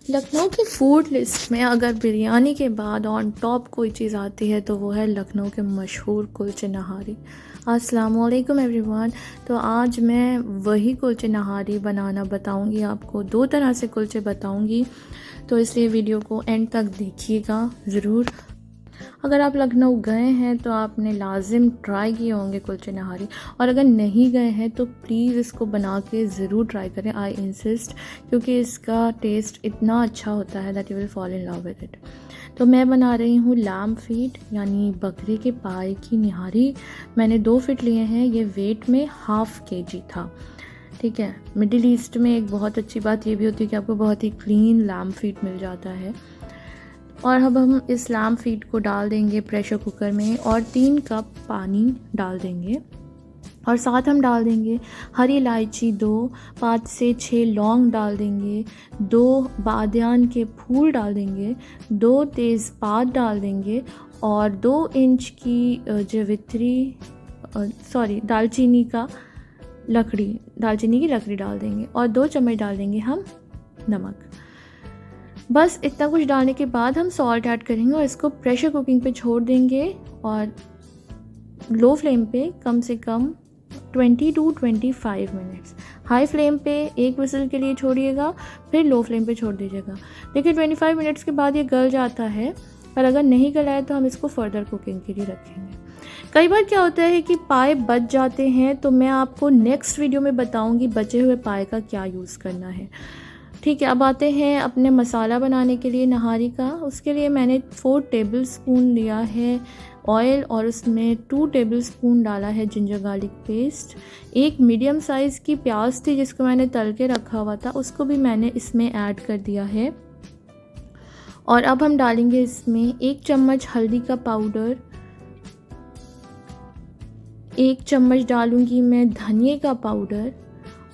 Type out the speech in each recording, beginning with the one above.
लखनऊ की food list में अगर बिरयानी के बाद ऑन टॉप कोई चीज़ आती है तो वो है लखनऊ के मशहूर कुलचे नहारी। अस्सलाम वालेकुम एवरीवन। तो आज मैं वही कुलचे नहारी बनाना बताऊंगी आपको, दो तरह से कुलचे बताऊंगी, तो इसलिए वीडियो को एंड तक देखिएगा ज़रूर। अगर आप लखनऊ गए हैं तो आपने लाजिम ट्राई किए होंगे कुलचे नहारी, और अगर नहीं गए हैं तो प्लीज़ इसको बना के ज़रूर ट्राई करें, आई इंसिस्ट, क्योंकि इसका टेस्ट इतना अच्छा होता है that you will fall in love with it. तो मैं बना रही हूँ लैम्ब फीट यानी बकरी के पाए की निहारी। मैंने 2 फीट लिए हैं, ये वेट में ½ kg था। ठीक है, मिडिल ईस्ट में एक बहुत अच्छी बात ये भी होती है कि आपको बहुत ही क्लीन लैम्ब फीट मिल जाता है। और अब हम इस लैम्ब फीट को डाल देंगे प्रेशर कुकर में और 3 कप पानी डाल देंगे, और साथ हम डाल देंगे हरी इलायची 2, 5 से 6 लौंग डाल देंगे, 2 बादियान के फूल डाल देंगे, 2 तेज़पात डाल देंगे, और 2 इंच की दालचीनी की लकड़ी डाल देंगे, और 2 चम्मच डाल देंगे हम नमक। बस इतना कुछ डालने के बाद हम सॉल्ट ऐड करेंगे और इसको प्रेशर कुकिंग पे छोड़ देंगे, और लो फ्लेम पे कम से कम 20 to 25 मिनट्स। हाई फ्लेम पे 1 विसल के लिए छोड़िएगा, फिर लो फ्लेम पे छोड़ दीजिएगा। देखिए 25 मिनट्स के बाद ये गल जाता है, पर अगर नहीं गला है तो हम इसको फर्दर कुकिंग के लिए रखेंगे। कई बार क्या होता है कि पाए बच जाते हैं, तो मैं आपको नेक्स्ट वीडियो में बताऊंगी बचे हुए पाए का क्या यूज़ करना है। ठीक है, अब आते हैं अपने मसाला बनाने के लिए नहारी का। उसके लिए मैंने 4 टेबलस्पून लिया है ऑयल, और उसमें 2 टेबलस्पून डाला है जिंजर गार्लिक पेस्ट। एक मीडियम साइज़ की प्याज थी जिसको मैंने तल के रखा हुआ था, उसको भी मैंने इसमें ऐड कर दिया है। और अब हम डालेंगे इसमें 1 चम्मच हल्दी का पाउडर, 1 चम्मच डालूंगी मैं धनिए का पाउडर,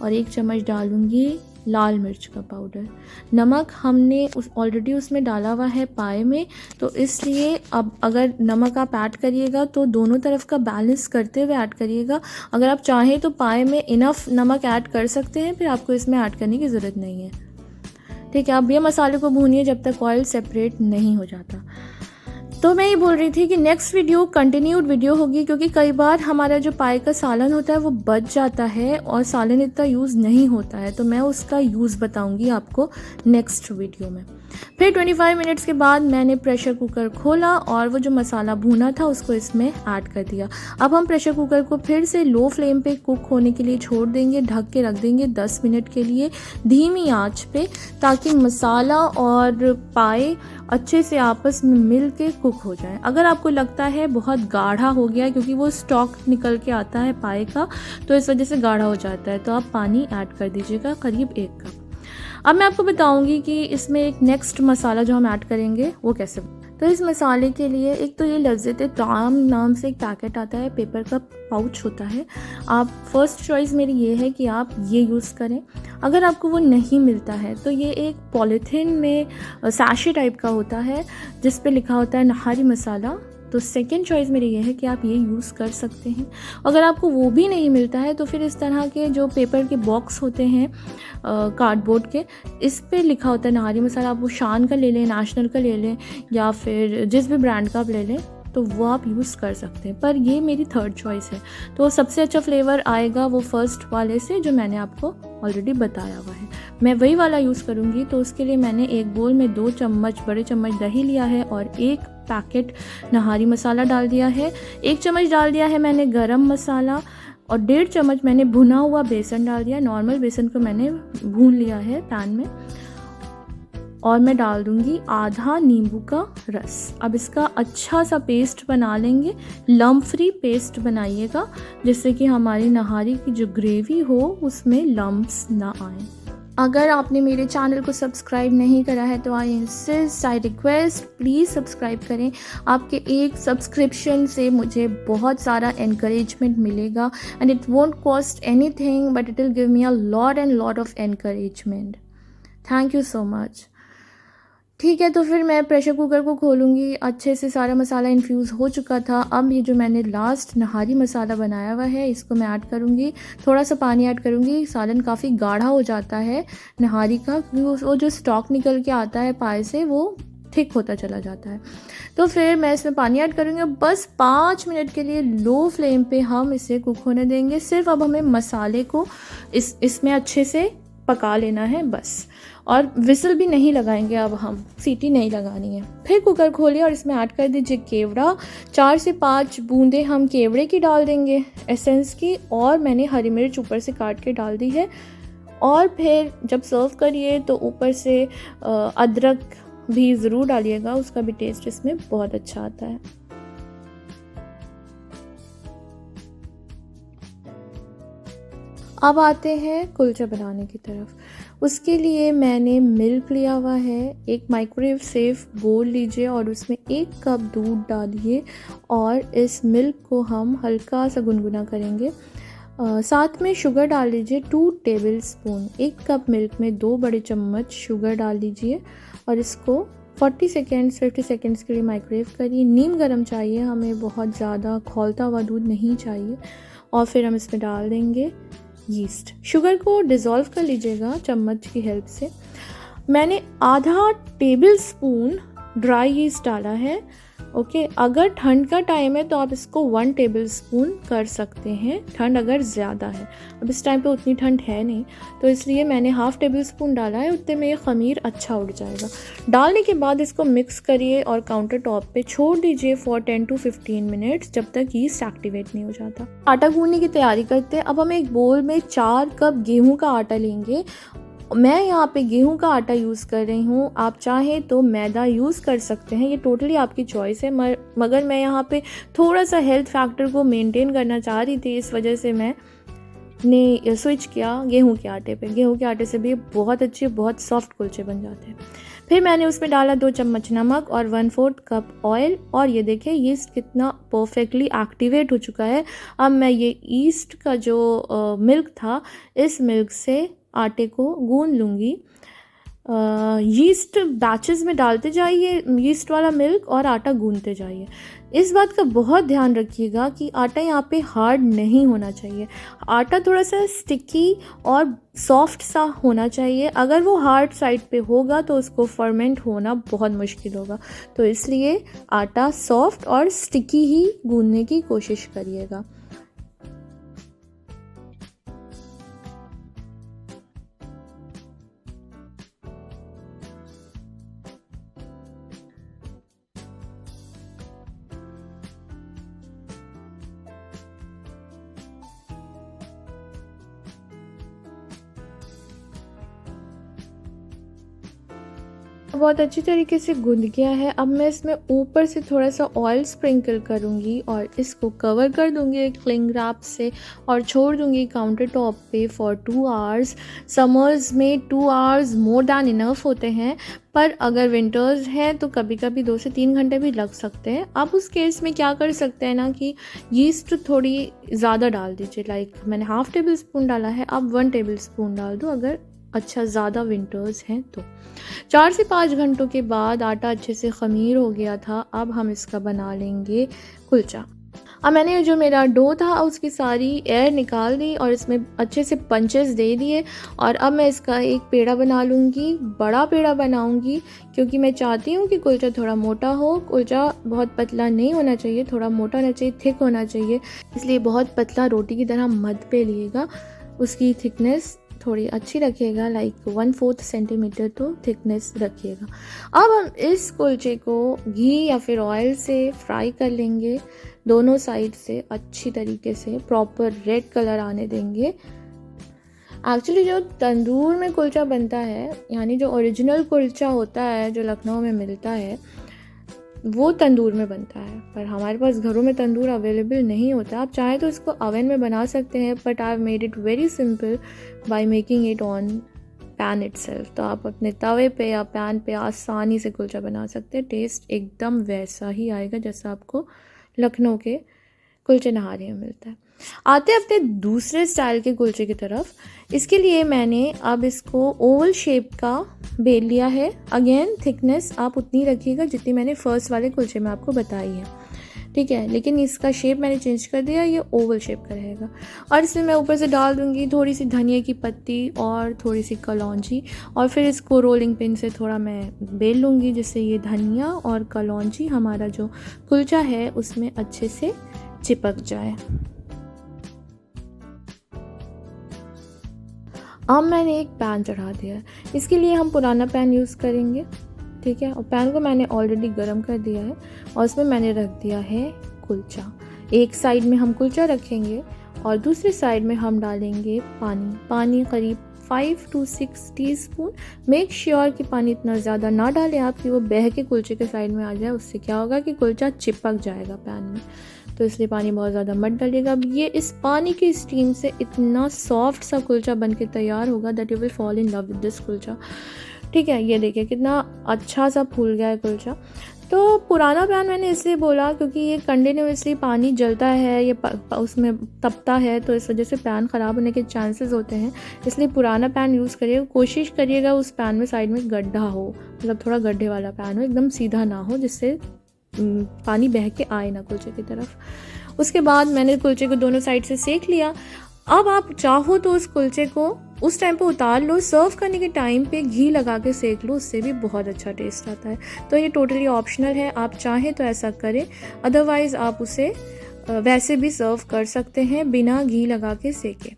और 1 चम्मच डालूंगी लाल मिर्च का पाउडर। नमक हमने ऑलरेडी उसमें डाला हुआ है पाए में, तो इसलिए अब अगर नमक आप ऐड करिएगा तो दोनों तरफ का बैलेंस करते हुए ऐड करिएगा। अगर आप चाहें तो पाए में इनफ नमक ऐड कर सकते हैं, फिर आपको इसमें ऐड करने की ज़रूरत नहीं है। ठीक है, अब ये मसाले को भूनिए जब तक ऑयल सेपरेट नहीं हो जाता। तो मैं ये बोल रही थी कि नेक्स्ट वीडियो कंटिन्यूड वीडियो होगी, क्योंकि कई बार हमारा जो पाए का सालन होता है वो बच जाता है और सालन इतना यूज़ नहीं होता है, तो मैं उसका यूज़ बताऊंगी आपको नेक्स्ट वीडियो में। फिर 25 मिनट्स के बाद मैंने प्रेशर कुकर खोला और वो जो मसाला भूना था उसको इसमें ऐड कर दिया। अब हम प्रेशर कुकर को फिर से लो फ्लेम पे कुक होने के लिए छोड़ देंगे, ढक के रख देंगे 10 मिनट के लिए धीमी आंच पे, ताकि मसाला और पाए अच्छे से आपस में मिल के कुक हो जाए। अगर आपको लगता है बहुत गाढ़ा हो गया, क्योंकि वो स्टॉक निकल के आता है पाए का, तो इस वजह से गाढ़ा हो जाता है, तो आप पानी ऐड कर दीजिएगा करीब 1 कप। अब मैं आपको बताऊंगी कि इसमें एक नेक्स्ट मसाला जो हम ऐड करेंगे वो कैसे। तो इस मसाले के लिए एक तो ये लज़्ज़त-ए-ताम नाम से एक पैकेट आता है, पेपर का पाउच होता है। आप फर्स्ट चॉइस मेरी ये है कि आप ये यूज़ करें। अगर आपको वो नहीं मिलता है तो ये एक पॉलीथीन में सैशे टाइप का होता है जिस पे लिखा होता है नहारी मसाला। तो सेकंड चॉइस मेरी ये है कि आप ये यूज़ कर सकते हैं। अगर आपको वो भी नहीं मिलता है तो फिर इस तरह के जो पेपर के बॉक्स होते हैं कार्डबोर्ड के, इस पे लिखा होता है नहारी मसाला। आप वो शान का ले लें, नेशनल का ले लें, या फिर जिस भी ब्रांड का आप ले लें, तो वो आप यूज़ कर सकते हैं। पर ये मेरी थर्ड चॉइस है। तो सबसे अच्छा फ्लेवर आएगा वो फर्स्ट वाले से जो मैंने आपको ऑलरेडी बताया हुआ है, मैं वही वाला यूज़ करूँगी। तो उसके लिए मैंने एक बोल में 2 बड़े चम्मच दही लिया है और 1 पैकेट नहारी मसाला डाल दिया है। 1 चम्मच डाल दिया है मैंने गरम मसाला, और 1.5 चम्मच मैंने भुना हुआ बेसन डाल दिया। नॉर्मल बेसन को मैंने भून लिया है पैन में, और मैं डाल दूंगी आधा नींबू का रस। अब इसका अच्छा सा पेस्ट बना लेंगे, लम्प फ्री पेस्ट बनाइएगा, जिससे कि हमारी नहारी की जो ग्रेवी हो उसमें लम्प्स ना आए। अगर आपने मेरे चैनल को सब्सक्राइब नहीं करा है तो I insist, I request, please subscribe करें। आपके एक सब्सक्रिप्शन से मुझे बहुत सारा एनकरेजमेंट मिलेगा, and it won't cost anything but it will give me a lot and lot of encouragement. Thank you so much. ठीक है, तो फिर मैं प्रेशर कुकर को खोलूँगी। अच्छे से सारा मसाला इन्फ्यूज़ हो चुका था। अब ये जो मैंने लास्ट नहारी मसाला बनाया हुआ है इसको मैं ऐड करूँगी। थोड़ा सा पानी ऐड करूँगी, सालन काफ़ी गाढ़ा हो जाता है नहारी का, क्योंकि वो जो स्टॉक निकल के आता है पाए से वो थिक होता चला जाता है। तो फिर मैं इसमें पानी ऐड करूँगी। बस 5 मिनट के लिए लो फ्लेम पे हम इसे कुक होने देंगे। सिर्फ अब हमें मसाले को इसमें अच्छे से पका लेना है बस, और विसल भी नहीं लगाएंगे। अब हम सीटी नहीं लगानी है। फिर कुकर खोलिए और इसमें ऐड कर दीजिए केवड़ा। 4 से 5 बूंदें हम केवड़े की डाल देंगे एसेंस की, और मैंने हरी मिर्च ऊपर से काट के डाल दी है। और फिर जब सर्व करिए तो ऊपर से अदरक भी ज़रूर डालिएगा, उसका भी टेस्ट इसमें बहुत अच्छा आता है। अब आते हैं कुलचा बनाने की तरफ। उसके लिए मैंने मिल्क लिया हुआ है। एक माइक्रोवेव सेफ बोल लीजिए और उसमें 1 कप दूध डालिए और इस मिल्क को हम हल्का सा गुनगुना करेंगे। साथ में शुगर डाल लीजिए 2 टेबल स्पून। 1 कप मिल्क में 2 बड़े चम्मच शुगर डाल लीजिए और इसको 40 सेकेंड्स 50 सेकेंड्स के लिए माइक्रोवेव करिए। नीम गर्म चाहिए हमें, बहुत ज़्यादा खौलता हुआ दूध नहीं चाहिए। और फिर हम इसमें डाल देंगे यीस्ट। शुगर को डिज़ोल्व कर लीजिएगा चम्मच की हेल्प से। मैंने आधा टेबल स्पून ड्राई यीस्ट डाला है। ओके, अगर ठंड का टाइम है तो आप इसको 1 टेबल स्पून कर सकते हैं, ठंड अगर ज़्यादा है। अब इस टाइम पे उतनी ठंड है नहीं, तो इसलिए मैंने हाफ़ टेबल स्पून डाला है। उतने में ये ख़मीर अच्छा उड़ जाएगा। डालने के बाद इसको मिक्स करिए और काउंटर टॉप पे छोड़ दीजिए फॉर 10 to 15 मिनट्स, जब तक यीस्ट एक्टिवेट नहीं हो जाता। आटा गूंदने की तैयारी करते हैं। अब हम एक बोल में 4 कप गेहूँ का आटा लेंगे। मैं यहाँ पे गेहूं का आटा यूज़ कर रही हूँ, आप चाहें तो मैदा यूज़ कर सकते हैं, ये टोटली आपकी चॉइस है। मगर मैं यहाँ पे थोड़ा सा हेल्थ फैक्टर को मेंटेन करना चाह रही थी, इस वजह से मैंने स्विच किया गेहूं के आटे पे। गेहूं के आटे से भी बहुत अच्छे, बहुत सॉफ्ट कुलचे बन जाते हैं। फिर मैंने उसमें डाला 2 चम्मच नमक और 1/4 कप ऑयल, और ये देखिए यीस्ट कितना परफेक्टली एक्टिवेट हो चुका है। अब मैं ये ईस्ट का जो मिल्क था, इस मिल्क से आटे को गूंद लूँगी। यीस्ट बैचेस में डालते जाइए यीस्ट वाला मिल्क, और आटा गूंदते जाइए। इस बात का बहुत ध्यान रखिएगा कि आटा यहाँ पे हार्ड नहीं होना चाहिए। आटा थोड़ा सा स्टिकी और सॉफ्ट सा होना चाहिए। अगर वो हार्ड साइड पे होगा तो उसको फर्मेंट होना बहुत मुश्किल होगा। तो इसलिए आटा सॉफ्ट और स्टिकी ही गूंदने की कोशिश करिएगा। बहुत अच्छी तरीके से गूंद गया है। अब मैं इसमें ऊपर से थोड़ा सा ऑयल स्प्रिंकल करूँगी और इसको कवर कर दूँगी एक क्लिंग रैप से, और छोड़ दूँगी काउंटर टॉप पे फॉर 2 आवर्स। समर्स में 2 आवर्स मोर दैन इनफ होते हैं, पर अगर विंटर्स हैं तो कभी कभी 2 से 3 घंटे भी लग सकते हैं। आप उस केस में क्या कर सकते हैं ना कि यीस्ट थोड़ी ज़्यादा डाल दीजिए। लाइक मैंने हाफ़ टेबल स्पून डाला है, अब 1 टेबल स्पून डाल दो अगर अच्छा ज़्यादा विंटर्स हैं तो। 4 से 5 घंटों के बाद आटा अच्छे से ख़मीर हो गया था। अब हम इसका बना लेंगे कुलचा। अब मैंने जो मेरा डो था उसकी सारी एयर निकाल दी और इसमें अच्छे से पंचेस दे दिए, और अब मैं इसका एक पेड़ा बना लूँगी। बड़ा पेड़ा बनाऊँगी क्योंकि मैं चाहती हूँ कि कुलचा थोड़ा मोटा हो। कुलचा बहुत पतला नहीं होना चाहिए, थोड़ा मोटा होना चाहिए, थिक होना चाहिए। इसलिए बहुत पतला रोटी की तरह मत बेलिएगा, उसकी थिकनेस थोड़ी अच्छी रखिएगा, लाइक 1/4 सेंटीमीटर तो थिकनेस रखिएगा। अब हम इस कुलचे को घी या फिर ऑयल से फ्राई कर लेंगे, दोनों साइड से अच्छी तरीके से प्रॉपर रेड कलर आने देंगे। एक्चुअली जो तंदूर में कुलचा बनता है, यानी जो ओरिजिनल कुलचा होता है जो लखनऊ में मिलता है, वो तंदूर में बनता है। पर हमारे पास घरों में तंदूर अवेलेबल नहीं होता। आप चाहें तो इसको ओवन में बना सकते हैं, but I have made it very simple by making it on pan itself. तो आप अपने तवे पे या पैन पे आसानी से कुलचा बना सकते हैं। टेस्ट एकदम वैसा ही आएगा जैसा आपको लखनऊ के कुलचे नहारी में मिलता है। आते हैं अपने दूसरे स्टाइल के कुलचे की तरफ। इसके लिए मैंने अब इसको ओवल शेप का बेल लिया है। अगेन थिकनेस आप उतनी रखिएगा जितनी मैंने फर्स्ट वाले कुलचे में आपको बताई है, ठीक है, लेकिन इसका शेप मैंने चेंज कर दिया, ये ओवल शेप का रहेगा। और इसमें मैं ऊपर से डाल दूँगी थोड़ी सी धनिया की पत्ती और थोड़ी सी कलौंजी, और फिर इसको रोलिंग पिन से थोड़ा मैं बेल लूँगी जिससे ये धनिया और कलौंजी हमारा जो कुलचा है उसमें अच्छे से चिपक जाए। अब मैंने एक पैन चढ़ा दिया है, इसके लिए हम पुराना पैन यूज़ करेंगे, ठीक है। और पैन को मैंने ऑलरेडी गर्म कर दिया है और उसमें मैंने रख दिया है कुलचा। एक साइड में हम कुलचा रखेंगे और दूसरी साइड में हम डालेंगे पानी करीब 5 to 6 टीस्पून। मेक श्योर कि पानी इतना ज़्यादा ना डालें आप कि वो बह के कुलचे के साइड में आ जाए, उससे क्या होगा कि कुलचा चिपक जाएगा पैन में, तो इसलिए पानी बहुत ज़्यादा मत डालिएगा। अब ये इस पानी की स्टीम से इतना सॉफ्ट सा कुलचा बन के तैयार होगा that you will fall in love with this kulcha, ठीक है। ये देखिए कितना अच्छा सा फूल गया है कुलचा। तो पुराना पैन मैंने इसलिए बोला क्योंकि ये कंटिन्यूसली पानी जलता है, ये उसमें तपता है, तो इस वजह से पैन ख़राब होने के चांसेस होते हैं, इसलिए पुराना पैन यूज़ करिएगा। कोशिश करिएगा उस पैन में साइड में गड्ढा हो, मतलब थोड़ा गड्ढे वाला पैन हो, एकदम सीधा ना हो जिससे पानी बह के आए ना कुलचे की तरफ। उसके बाद मैंने कुलचे को दोनों साइड से सेक लिया। अब आप चाहो तो उस कुलचे को उस टाइम पे उतार लो, सर्व करने के टाइम पे घी लगा के सेक लो, उससे भी बहुत अच्छा टेस्ट आता है। तो ये टोटली ऑप्शनल है, आप चाहें तो ऐसा करें, अदरवाइज़ आप उसे वैसे भी सर्व कर सकते हैं बिना घी लगा के सेके।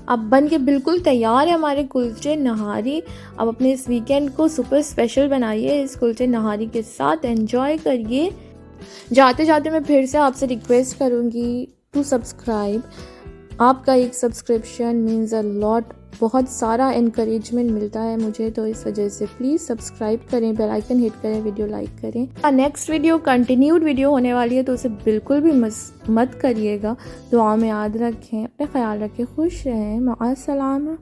अब बन के बिल्कुल तैयार है हमारे कुलचे नहारी। अब अपने इस वीकेंड को सुपर स्पेशल बनाइए इस कुलचे नहारी के साथ, एंजॉय करिए। जाते जाते मैं फिर से आपसे रिक्वेस्ट करूँगी टू सब्सक्राइब। आपका एक सब्सक्रिप्शन मीन्स अ लॉट, बहुत सारा इनकरेजमेंट मिलता है मुझे, तो इस वजह से प्लीज़ सब्सक्राइब करें, बेल आइकन हिट करें, वीडियो लाइक करें। नेक्स्ट वीडियो कंटिन्यूड वीडियो होने वाली है, तो उसे बिल्कुल भी मत करिएगा। दुआ में याद रखें, अपना ख्याल रखें, खुश रहें, माअस्सलामा।